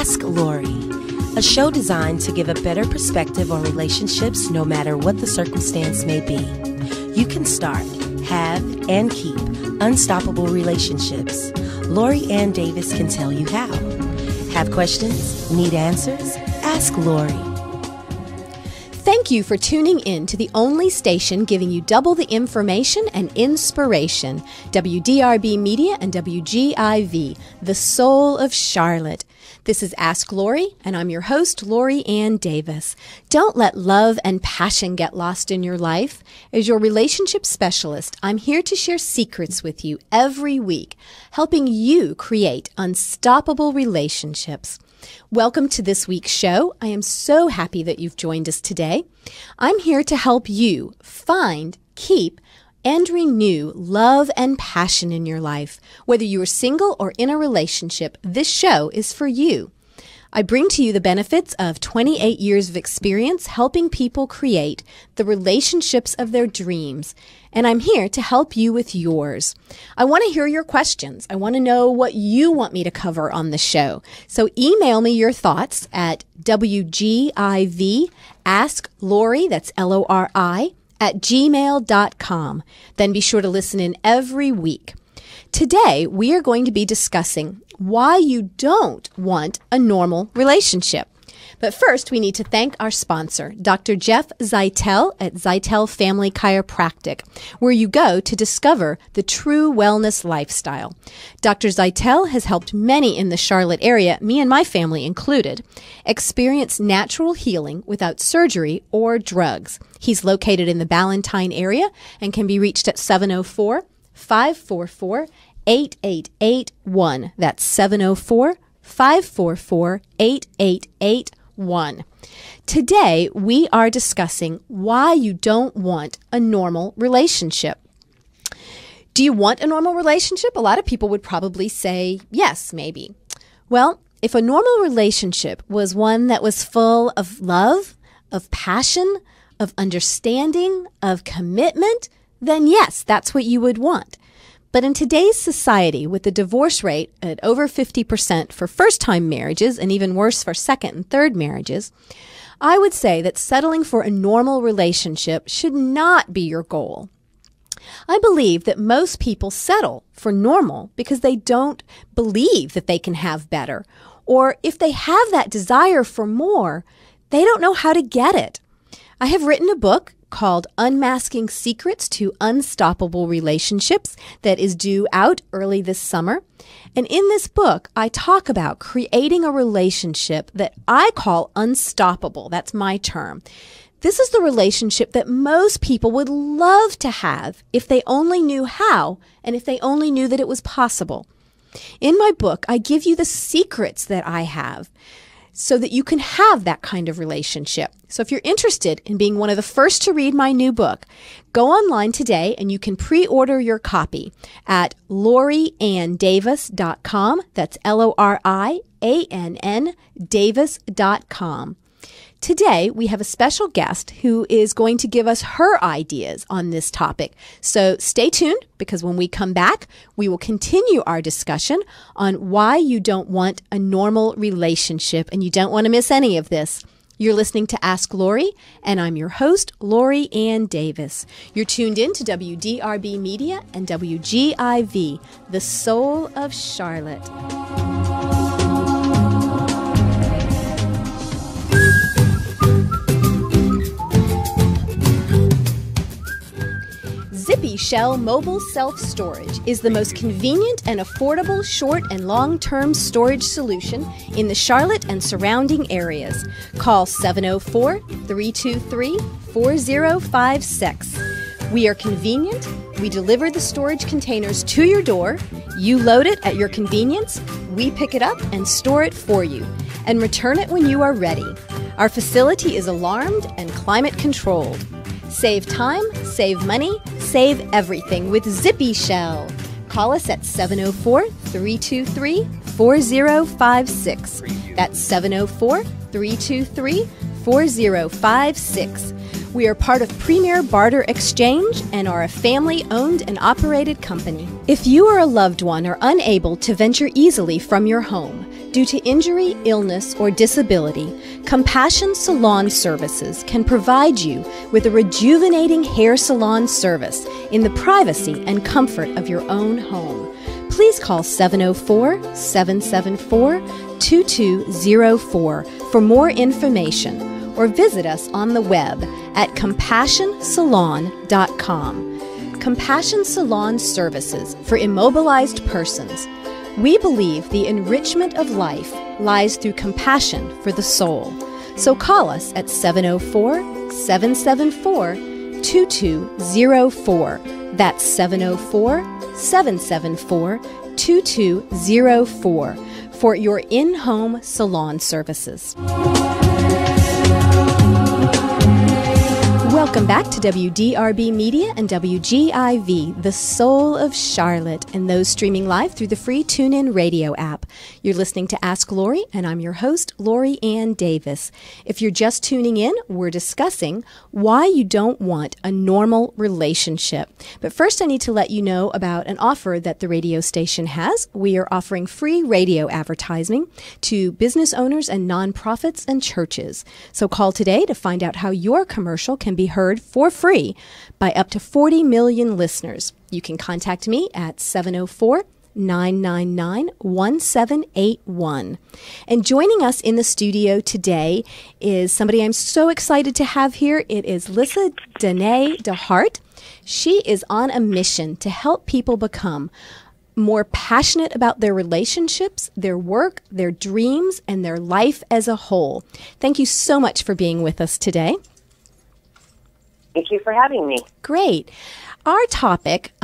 Ask Lori, a show designed to give a better perspective on relationships no matter what the circumstance may be. You can start, have, and keep unstoppable relationships. Lori Ann Davis can tell you how. Have questions? Need answers? Ask Lori. Thank you for tuning in to the only station giving you double the information and inspiration. WDRB Media and WGIV, the soul of Charlotte. This is Ask Lori, and I'm your host, Lori Ann Davis. Don't let love and passion get lost in your life. As your relationship specialist, I'm here to share secrets with you every week, helping you create unstoppable relationships. Welcome to this week's show. I am so happy that you've joined us today. I'm here to help you find, keep, and renew love and passion in your life. Whether you are single or in a relationship, this show is for you. I bring to you the benefits of 28 years of experience helping people create the relationships of their dreams. And I'm here to help you with yours. I want to hear your questions. I want to know what you want me to cover on the show. So email me your thoughts at WGIVAskLori, that's Lori, at gmail.com. Then be sure to listen in every week. Today, we are going to be discussing why you don't want a normal relationship. But first, we need to thank our sponsor, Dr. Jeff Zeitel at Zeitel Family Chiropractic, where you go to discover the true wellness lifestyle. Dr. Zeitel has helped many in the Charlotte area, me and my family included, experience natural healing without surgery or drugs. He's located in the Ballantyne area and can be reached at 704-544-8881. That's 704-544-8881. Today, we are discussing why you don't want a normal relationship. Do you want a normal relationship? A lot of people would probably say yes, maybe. Well, if a normal relationship was one that was full of love, of passion, of understanding, of commitment, then yes, that's what you would want. But in today's society, with the divorce rate at over 50% for first-time marriages and even worse for second and third marriages, I would say that settling for a normal relationship should not be your goal. I believe that most people settle for normal because they don't believe that they can have better, or if they have that desire for more, they don't know how to get it. I have written a book called Unmasking Secrets to Unstoppable Relationships that is due out early this summer. And in this book, I talk about creating a relationship that I call unstoppable. That's my term. This is the relationship that most people would love to have if they only knew how and if they only knew that it was possible. In my book, I give you the secrets that I have so that you can have that kind of relationship. So if you're interested in being one of the first to read my new book, go online today and you can pre-order your copy at LoriAnnDavis.com. That's LORIANN Davis.com. Today, we have a special guest who is going to give us her ideas on this topic. So stay tuned, because when we come back, we will continue our discussion on why you don't want a normal relationship, and you don't want to miss any of this. You're listening to Ask Lori, and I'm your host, Lori Ann Davis. You're tuned in to WDRB Media and WGIV, the soul of Charlotte. Zippy Shell Mobile Self-Storage is the most convenient and affordable short and long-term storage solution in the Charlotte and surrounding areas. Call 704-323-4056. We are convenient. We deliver the storage containers to your door. You load it at your convenience. We pick it up and store it for you and return it when you are ready. Our facility is alarmed and climate controlled. Save time, save money, save everything with Zippy Shell. Call us at 704-323-4056. That's 704-323-4056. We are part of Premier Barter Exchange and are a family-owned and operated company. If you or a loved one are unable to venture easily from your home, Due to injury, illness, or disability, Compassion Salon Services can provide you with a rejuvenating hair salon service in the privacy and comfort of your own home. Please call 704-774-2204 for more information, or visit us on the web at compassionsalon.com. Compassion Salon Services for immobilized persons. We believe the enrichment of life lies through compassion for the soul. So call us at 704-774-2204. That's 704-774-2204 for your in-home salon services. Welcome back to WDRB Media and WGIV, the soul of Charlotte, and those streaming live through the free TuneIn radio app. You're listening to Ask Lori, and I'm your host, Lori Ann Davis. If you're just tuning in, we're discussing why you don't want a normal relationship. But first, I need to let you know about an offer that the radio station has. We are offering free radio advertising to business owners and nonprofits and churches. So call today to find out how your commercial can be heard for free by up to 40 million listeners. You can contact me at 704-999-1781. And joining us in the studio today is somebody I'm so excited to have here. It is Lyssa Denehy DeHart. She is on a mission to help people become more passionate about their relationships, their work, their dreams, and their life as a whole. Thank you so much for being with us today. Thank you for having me. Great. Our topic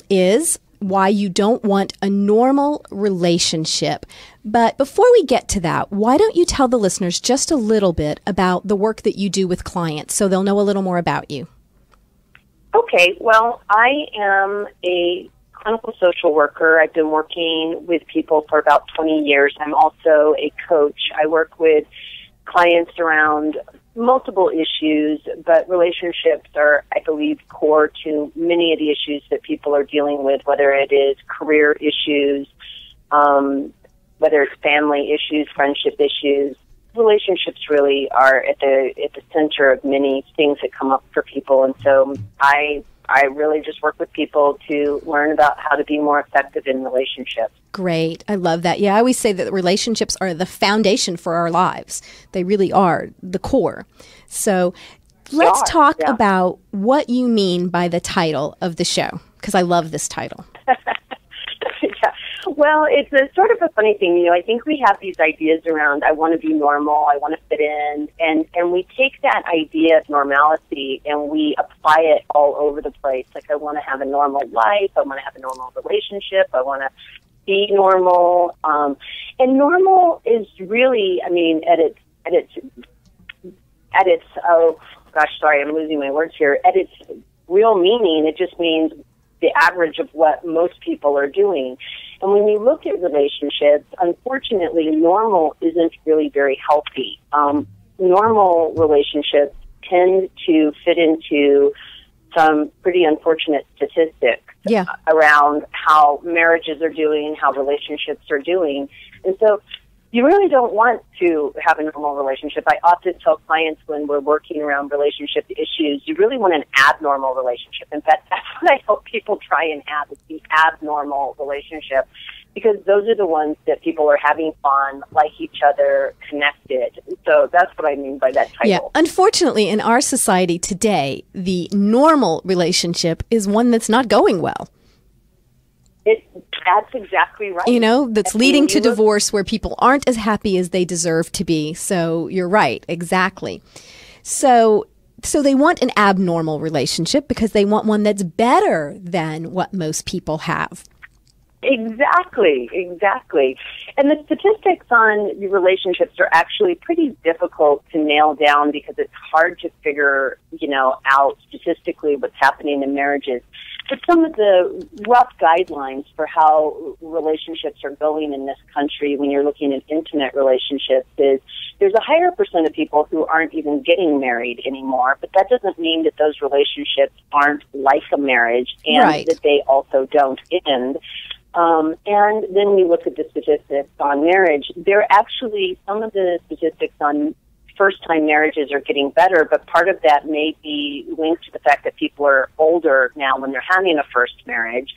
is why you don't want a normal relationship. But before we get to that, why don't you tell the listeners just a little bit about the work that you do with clients so they'll know a little more about you? Okay. Well, I am a clinical social worker. I've been working with people for about 20 years. I'm also a coach. I work with clients around multiple issues, but relationships are, I believe, core to many of the issues that people are dealing with, whether it is career issues, whether it's family issues, friendship issues. Relationships really are at the center of many things that come up for people, and so I really just work with people to learn about how to be more effective in relationships. Great. I love that. Yeah, I always say that relationships are the foundation for our lives. They really are the core. So let's talk about what you mean by the title of the show, because I love this title. Yeah. Well, it's a sort of a funny thing. You know, I think we have these ideas around, I want to be normal, I want to fit in, and we take that idea of normalcy and we apply it all over the place. Like, I want to have a normal life, I want to have a normal relationship, I want to be normal. And normal is really, I mean, at its, oh gosh, sorry, I'm losing my words here. At its real meaning, it just means the average of what most people are doing. And when you look at relationships, unfortunately, normal isn't really very healthy. Normal relationships tend to fit into some pretty unfortunate statistics around how marriages are doing, how relationships are doing. And so you really don't want to have a normal relationship. I often tell clients when we're working around relationship issues, you really want an abnormal relationship. In fact, that's what I help people try and have, is the abnormal relationship, because those are the ones that people are having fun, like each other, connected. So that's what I mean by that title. Yeah, unfortunately, in our society today, the normal relationship is one that's not going well. That's exactly right. You know, that's leading to divorce, where people aren't as happy as they deserve to be. So you're right, exactly. So they want an abnormal relationship because they want one that's better than what most people have. Exactly. And the statistics on relationships are actually pretty difficult to nail down because it's hard to figure, out statistically what's happening in marriages. But some of the rough guidelines for how relationships are going in this country when you're looking at intimate relationships is there's a higher percent of people who aren't even getting married anymore, but that doesn't mean that those relationships aren't like a marriage and that they also don't end. And then we look at the statistics on marriage. There actually, some of the statistics on first-time marriages are getting better, but part of that may be linked to the fact that people are older now when they're having a first marriage.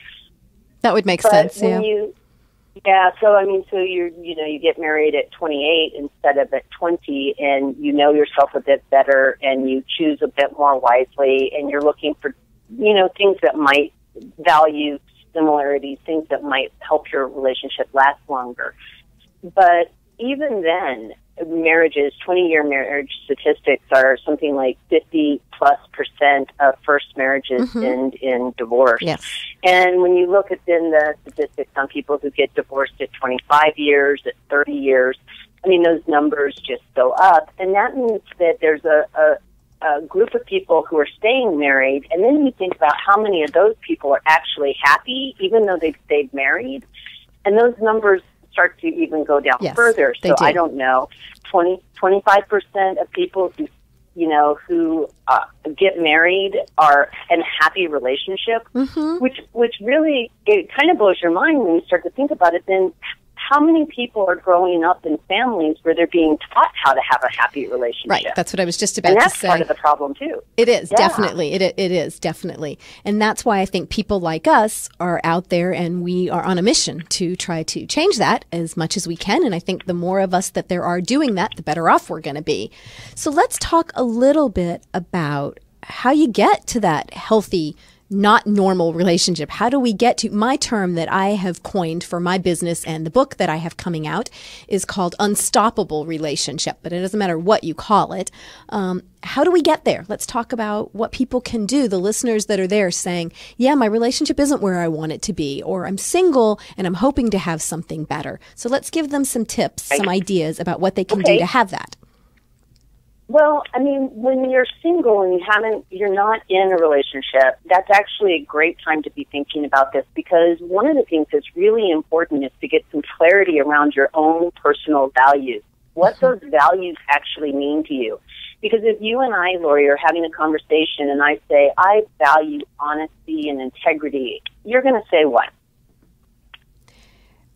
That would make sense, yeah. So you get married at 28 instead of at 20, and you know yourself a bit better, and you choose a bit more wisely, and you're looking for, things that might value similarities, things that might help your relationship last longer. But even then, 20-year marriage statistics are something like 50+% of first marriages end in divorce. Yes. And when you look at then the statistics on people who get divorced at 25 years, at 30 years, those numbers just go up. And that means that there's a group of people who are staying married, and then you think about how many of those people are actually happy, even though they've stayed married. And those numbers start to even go down further. So I don't know, 25% of people who get married are in a happy relationship, which really, it kind of blows your mind when you start to think about it. Then how many people are growing up in families where they're being taught how to have a happy relationship? Right. That's what I was just about to say. And that's part of the problem, too. It is, definitely. It is, definitely. And that's why I think people like us are out there, and we are on a mission to try to change that as much as we can. And I think the more of us that there are doing that, the better off we're going to be. So let's talk a little bit about how you get to that healthy, not normal relationship. How do we get to my term that I have coined for my business, and the book that I have coming out is called Unstoppable Relationship, but it doesn't matter what you call it. How do we get there? Let's talk about what people can do. The listeners that are there saying, yeah, my relationship isn't where I want it to be, or I'm single and I'm hoping to have something better. So let's give them some tips, some ideas about what they can do to have that. Well, when you're single and you're not in a relationship, that's actually a great time to be thinking about this, because one of the things that's really important is to get some clarity around your own personal values, what those values actually mean to you. Because if you and I, Lori, are having a conversation and I say, I value honesty and integrity, you're going to say what?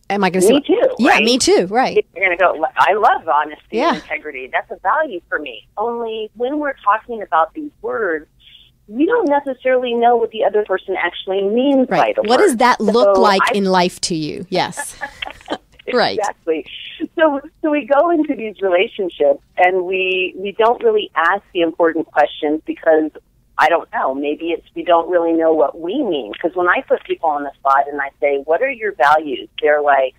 Am I going to say? Me too. Yeah, right? Me too. Right. You're going to go, I love honesty and integrity. That's a value for me. Only when we're talking about these words, we don't necessarily know what the other person actually means by the word. What does that look like in life to you? Yes. Right. Exactly. So we go into these relationships and we don't really ask the important questions because, I don't know, maybe it's we don't really know what we mean. Because when I put people on the spot and I say, what are your values? They're like,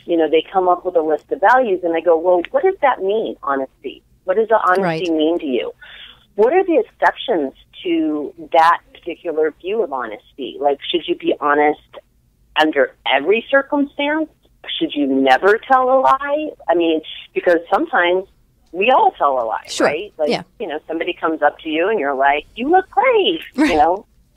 they come up with a list of values, and I go, well, what does that mean, honesty? What does the honesty mean to you? What are the exceptions to that particular view of honesty? Like, should you be honest under every circumstance? Should you never tell a lie? Because sometimes we all tell a lie, right? Like, somebody comes up to you and you're like, you look great,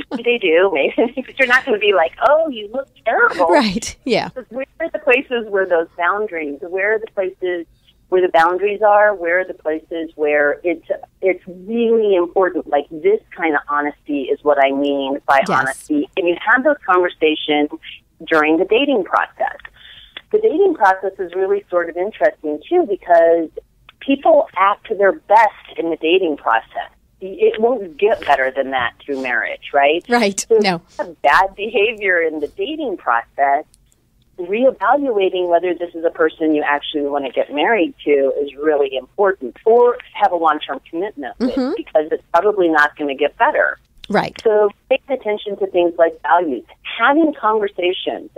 Maybe they do, maybe, but you're not going to be like, oh, you look terrible. Right, yeah. Where are the places where those boundaries, where are the places where the boundaries are, where are the places where it's really important, like this kind of honesty is what I mean by honesty. And you have those conversations during the dating process. The dating process is really sort of interesting, too, because people act their best in the dating process. It won't get better than that through marriage, right? Right. So no. If you have bad behavior in the dating process, reevaluating whether this is a person you actually want to get married to is really important, or have a long-term commitment with, because it's probably not going to get better. Right. So paying attention to things like values, having conversations.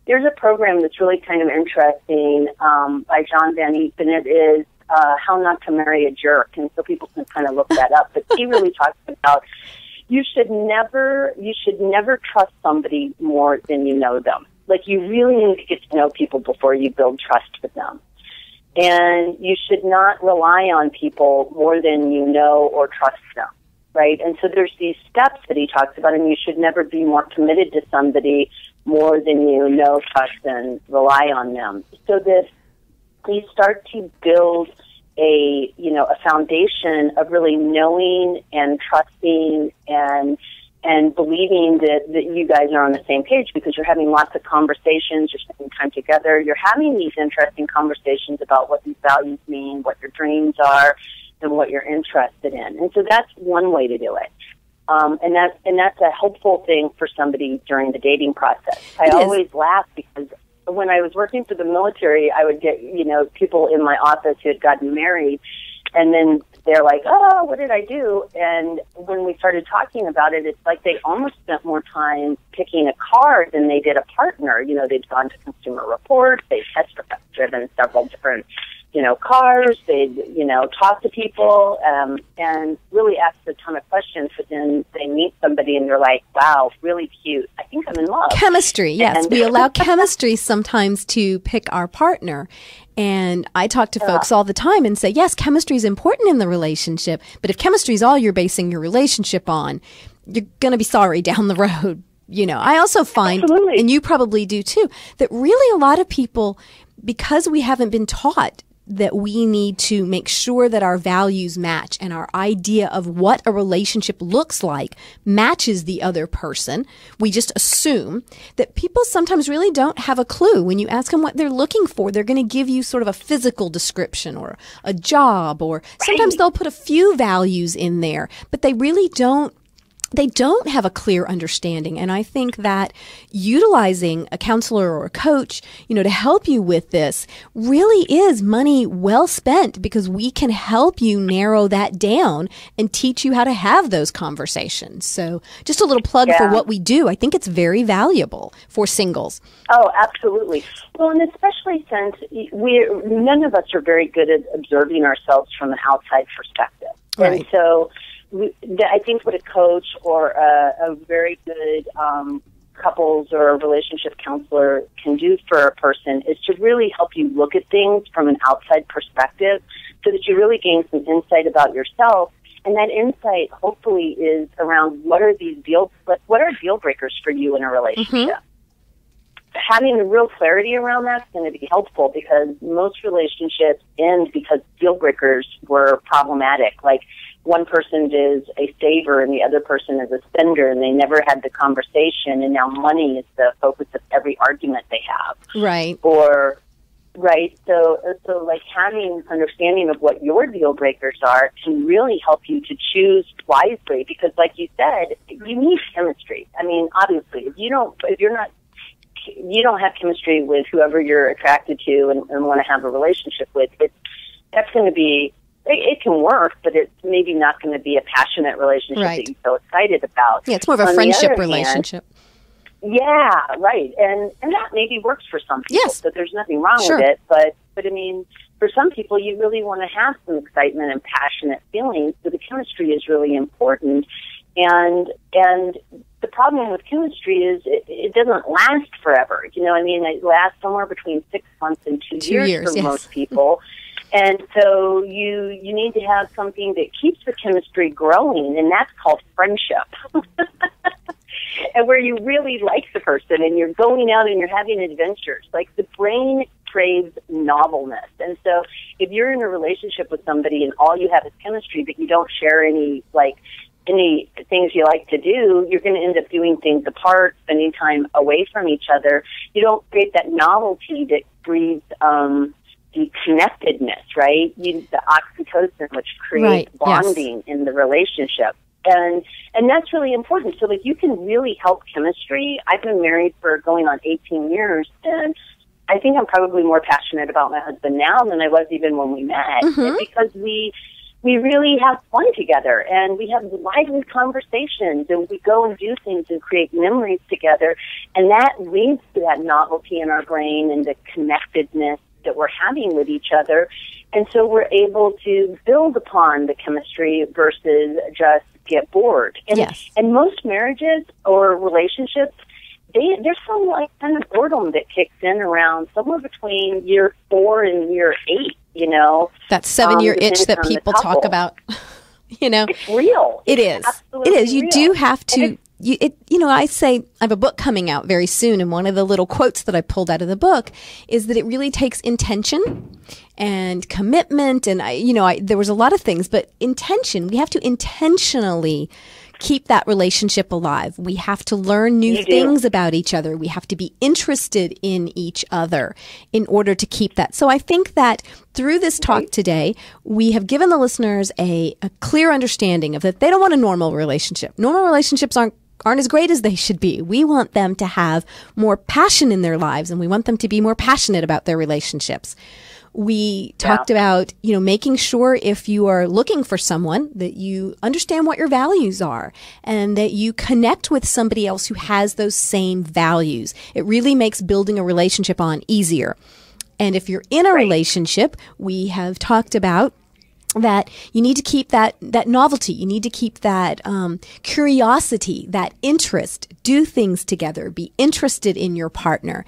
There's a program that's really kind of interesting by John Van Eep, and it is How Not to Marry a Jerk. And so people can kind of look that up. But he really talks about you should never trust somebody more than you know them. Like, you really need to get to know people before you build trust with them. And you should not rely on people more than you know or trust them. Right? And so there's these steps that he talks about, and you should never be more committed to somebody more than you know, trust, and rely on them. So that you start to build a foundation of really knowing and trusting and and believing that you guys are on the same page because you're having lots of conversations, you're spending time together, you're having these interesting conversations about what these values mean, what your dreams are, and what you're interested in. And so that's one way to do it. And that's a helpful thing for somebody during the dating process. I always laugh because when I was working for the military, I would get, people in my office who had gotten married, and then they're like, oh, what did I do? And when we started talking about it, it's like they almost spent more time picking a car than they did a partner. They'd gone to Consumer Reports, they'd test-driven several different, cars, they'd, talk to people, and really ask a ton of questions, but then they meet somebody and they're like, wow, really cute. I think I'm in love. Chemistry, yes. We allow chemistry sometimes to pick our partner. And I talk to folks all the time and say, yes, chemistry is important in the relationship, but if chemistry is all you're basing your relationship on, you're going to be sorry down the road. I also find, Absolutely. And you probably do too, that really a lot of people, because we haven't been taught that we need to make sure that our values match and our idea of what a relationship looks like matches the other person. We just assume that people sometimes really don't have a clue. When you ask them what they're looking for, they're going to give you sort of a physical description or a job, or sometimes they'll put a few values in there, but they really don't have a clear understanding. And I think that utilizing a counselor or a coach, to help you with this really is money well spent, because we can help you narrow that down and teach you how to have those conversations. So just a little plug for what we do. I think it's very valuable for singles. Oh, absolutely. Well, and especially since none of us are very good at observing ourselves from an outside perspective. Right. And so I think what a coach or a very good couples or a relationship counselor can do for a person is to really help you look at things from an outside perspective so that you really gain some insight about yourself. And that insight hopefully is around what are deal breakers for you in a relationship. Mm-hmm. Having the real clarity around that's going to be helpful, because most relationships end because deal breakers were problematic. Like, one person is a saver and the other person is a spender, and they never had the conversation, and now money is the focus of every argument they have. Right. So like having understanding of what your deal breakers are can really help you to choose wisely, because like you said, you need chemistry. I mean, obviously, if you don't have chemistry with whoever you're attracted to and want to have a relationship with, that's going to be, it can work, but it's maybe not going to be a passionate relationship that you're so excited about. Yeah, it's more of a friendship relationship. Yeah, right. And that maybe works for some people, so there's nothing wrong with it. But I mean, for some people, you really want to have some excitement and passionate feelings, so the chemistry is really important. And the problem with chemistry is it doesn't last forever. It lasts somewhere between 6 months and 2 years for most people. And so you need to have something that keeps the chemistry growing, and that's called friendship. And where you really like the person and you're going out and you're having adventures. Like, the brain craves novelness. And so if you're in a relationship with somebody and all you have is chemistry, but you don't share any things you like to do, you're going to end up doing things apart, spending time away from each other. You don't create that novelty that breeds the connectedness, right? The oxytocin, which creates bonding in the relationship. And that's really important. So, you can really help chemistry. I've been married for going on 18 years, and I think I'm probably more passionate about my husband now than I was even when we met, because we really have fun together, and we have lively conversations, and we go and do things and create memories together, and that leads to that novelty in our brain and the connectedness that we're having with each other. And so we're able to build upon the chemistry versus just get bored. And most marriages or relationships, there's some kind of boredom that kicks in around somewhere between year 4 and year 8, That 7-year itch that people talk about. It's real. It is. It is. You do have to. I say I have a book coming out very soon, and one of the little quotes that I pulled out of the book is that it really takes intention and commitment, and there was a lot of things, but intention. We have to intentionally keep that relationship alive. We have to learn new things about each other. We have to be interested in each other in order to keep that. So I think that through this talk today, we have given the listeners a clear understanding of that they don't want a normal relationship. Normal relationships aren't as great as they should be. We want them to have more passion in their lives, and we want them to be more passionate about their relationships. We talked about, making sure if you are looking for someone that you understand what your values are and that you connect with somebody else who has those same values. It really makes building a relationship easier. And if you're in a relationship, we have talked about that you need to keep that novelty. You need to keep that curiosity, that interest, do things together, be interested in your partner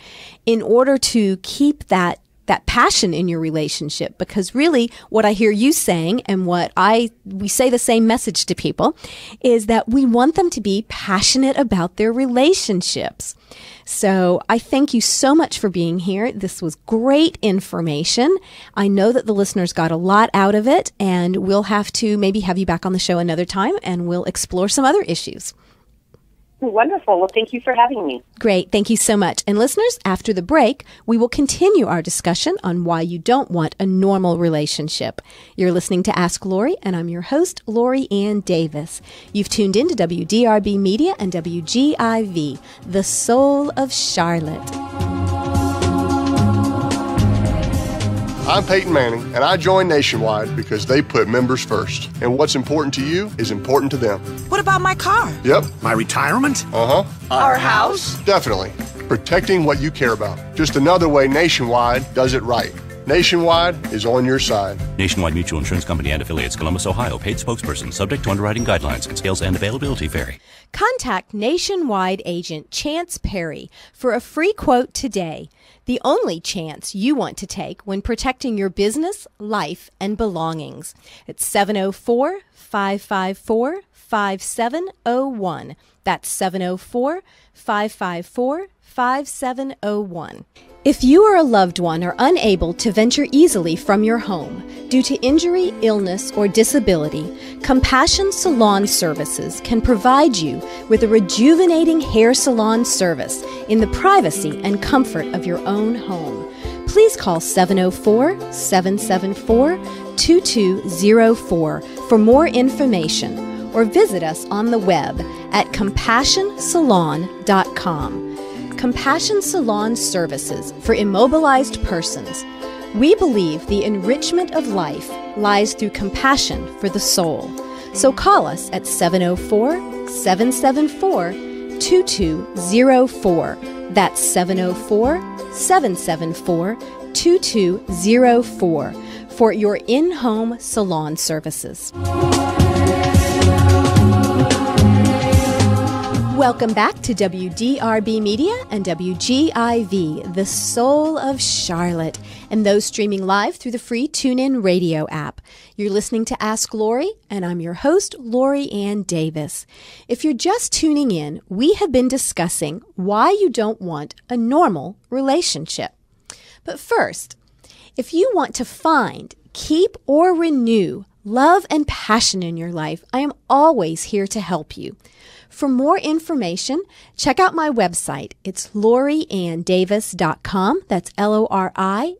in order to keep that passion in your relationship. Because really what I hear you saying and we say the same message to people is that we want them to be passionate about their relationships. So I thank you so much for being here. This was great information. I know that the listeners got a lot out of it, and we'll have to maybe have you back on the show another time and we'll explore some other issues. Wonderful. Well, thank you for having me. Great. Thank you so much. And listeners, after the break, we will continue our discussion on why you don't want a normal relationship. You're listening to Ask Lori, and I'm your host, Lori Ann Davis. You've tuned in to WDRB Media and WGIV, the soul of Charlotte. I'm Peyton Manning, and I joined Nationwide because they put members first. And what's important to you is important to them. What about my car? Yep. My retirement? Our house? Definitely. Protecting what you care about. Just another way Nationwide does it right. Nationwide is on your side. Nationwide Mutual Insurance Company and affiliates, Columbus, Ohio. Paid spokesperson. Subject to underwriting guidelines. Scales and availability vary. Contact Nationwide agent Chance Perry for a free quote today. The only chance you want to take when protecting your business, life, and belongings. It's 704-554-5701. That's 704-554-5701. If you or a loved one are unable to venture easily from your home due to injury, illness, or disability, Compassion Salon Services can provide you with a rejuvenating hair salon service in the privacy and comfort of your own home. Please call 704-774-2204 for more information or visit us on the web at compassionsalon.com. Compassion Salon Services for immobilized persons. We believe the enrichment of life lies through compassion for the soul. So call us at 704-774-2204. That's 704-774-2204 for your in-home salon services. Welcome back to WDRB Media and WGIV, the soul of Charlotte, and those streaming live through the free TuneIn radio app. You're listening to Ask Lori, and I'm your host, Lori Ann Davis. If you're just tuning in, we have been discussing why you don't want a normal relationship. But first, if you want to find, keep, or renew love and passion in your life, I am always here to help you. For more information, check out my website. It's lorianndavis.com. That's LORIANN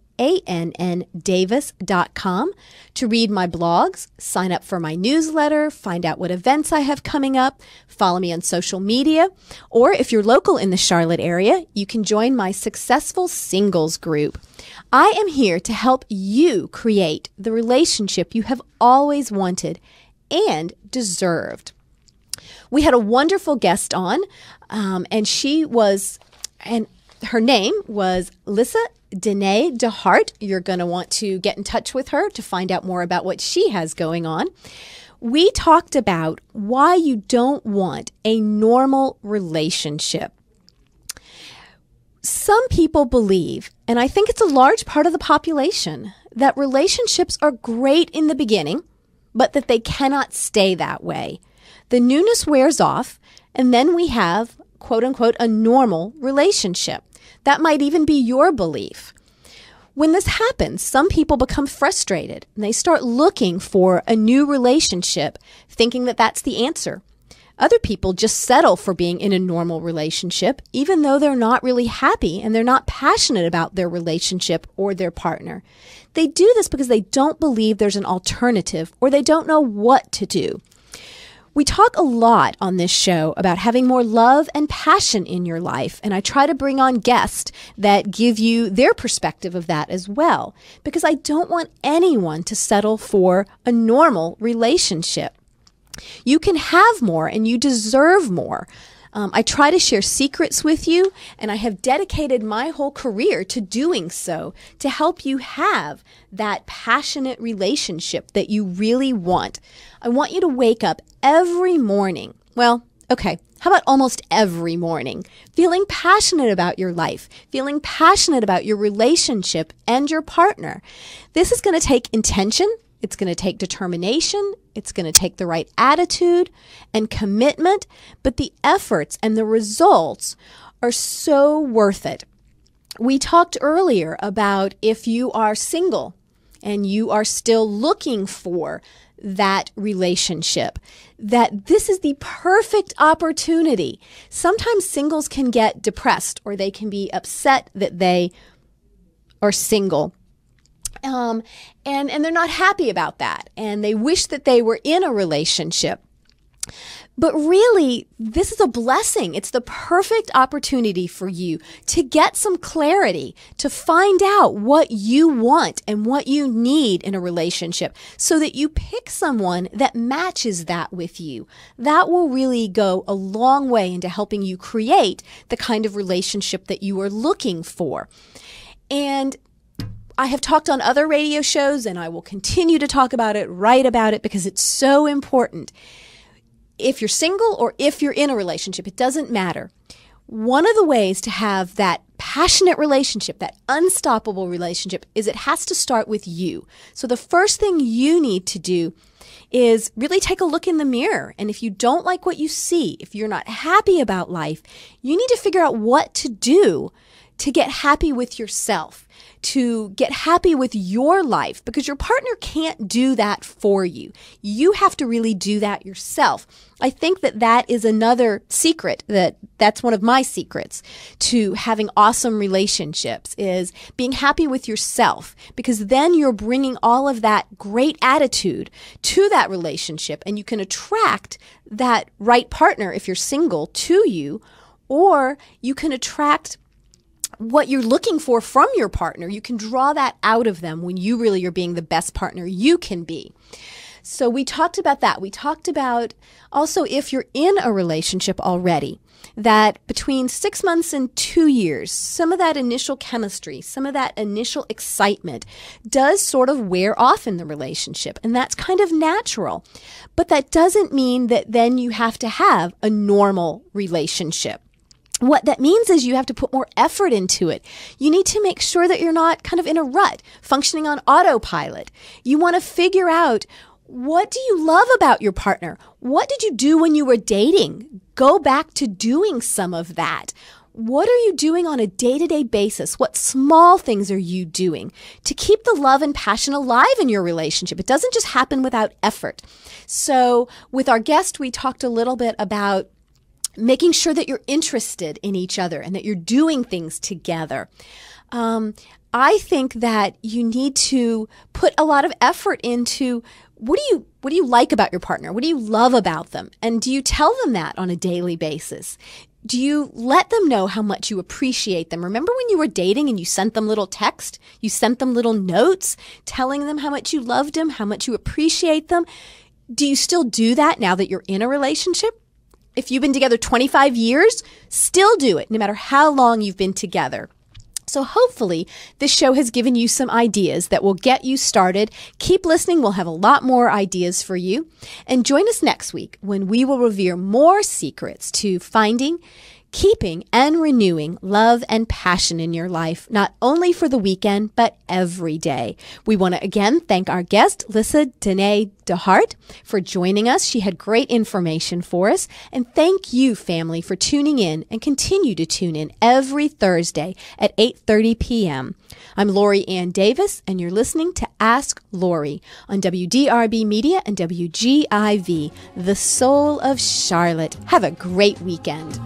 Davis.com to read my blogs, sign up for my newsletter, find out what events I have coming up, follow me on social media, or if you're local in the Charlotte area, you can join my Successful Singles group. I am here to help you create the relationship you have always wanted and deserved. We had a wonderful guest on, and her name was Lyssa Denehy DeHart. You're going to want to get in touch with her to find out more about what she has going on. We talked about why you don't want a normal relationship. Some people believe, and I think it's a large part of the population, that relationships are great in the beginning, but that they cannot stay that way. The newness wears off, and then we have, quote unquote, a normal relationship. That might even be your belief. When this happens, some people become frustrated, and they start looking for a new relationship, thinking that that's the answer. Other people just settle for being in a normal relationship, even though they're not really happy and they're not passionate about their relationship or their partner. They do this because they don't believe there's an alternative or they don't know what to do. We talk a lot on this show about having more love and passion in your life, and I try to bring on guests that give you their perspective of that as well, because I don't want anyone to settle for a normal relationship. You can have more and you deserve more. I try to share secrets with you, and I have dedicated my whole career to doing so to help you have that passionate relationship that you really want. I want you to wake up every morning. Well, okay, how about almost every morning? Feeling passionate about your life, feeling passionate about your relationship and your partner. This is going to take intention. It's going to take determination. It's going to take the right attitude and commitment, but the efforts and the results are so worth it. We talked earlier about if you are single and you are still looking for that relationship, that this is the perfect opportunity. Sometimes singles can get depressed or they can be upset that they are single. And they're not happy about that. And they wish that they were in a relationship. But really, this is a blessing. It's the perfect opportunity for you to get some clarity, to find out what you want and what you need in a relationship so that you pick someone that matches that with you. That will really go a long way into helping you create the kind of relationship that you are looking for. And I have talked on other radio shows, and I will continue to talk about it, write about it, because it's so important. If you're single or if you're in a relationship, it doesn't matter. One of the ways to have that passionate relationship, that unstoppable relationship, is it has to start with you. So the first thing you need to do is really take a look in the mirror. And if you don't like what you see, if you're not happy about life, you need to figure out what to do to get happy with yourself, to get happy with your life, because your partner can't do that for you. You have to really do that yourself. I think that is another secret, that's one of my secrets to having awesome relationships, is being happy with yourself, because then you're bringing all of that great attitude to that relationship, and you can attract that right partner if you're single to you, or you can attract what you're looking for from your partner. You can draw that out of them when you really are being the best partner you can be. So we talked about that. We talked about also, if you're in a relationship already, that between 6 months and 2 years, some of that initial chemistry, some of that initial excitement does sort of wear off in the relationship. And that's kind of natural. But that doesn't mean that then you have to have a normal relationship. What that means is you have to put more effort into it. You need to make sure that you're not kind of in a rut, functioning on autopilot. You want to figure out, what do you love about your partner? What did you do when you were dating? Go back to doing some of that. What are you doing on a day-to-day basis? What small things are you doing to keep the love and passion alive in your relationship? It doesn't just happen without effort. So with our guest, we talked a little bit about making sure that you're interested in each other and that you're doing things together. I think that you need to put a lot of effort into what do you like about your partner? What do you love about them? And do you tell them that on a daily basis? Do you let them know how much you appreciate them? Remember when you were dating and you sent them little text? You sent them little notes telling them how much you loved them, how much you appreciate them? Do you still do that now that you're in a relationship? If you've been together 25 years, still do it, no matter how long you've been together. So hopefully this show has given you some ideas that will get you started. Keep listening. We'll have a lot more ideas for you. And join us next week when we will reveal more secrets to finding, keeping and renewing love and passion in your life, not only for the weekend, but every day. We want to again thank our guest, Lyssa Denehy DeHart, for joining us. She had great information for us. And thank you, family, for tuning in and continue to tune in every Thursday at 8:30 p.m. I'm Lori Ann Davis, and you're listening to Ask Lori on WDRB Media and WGIV, the soul of Charlotte. Have a great weekend.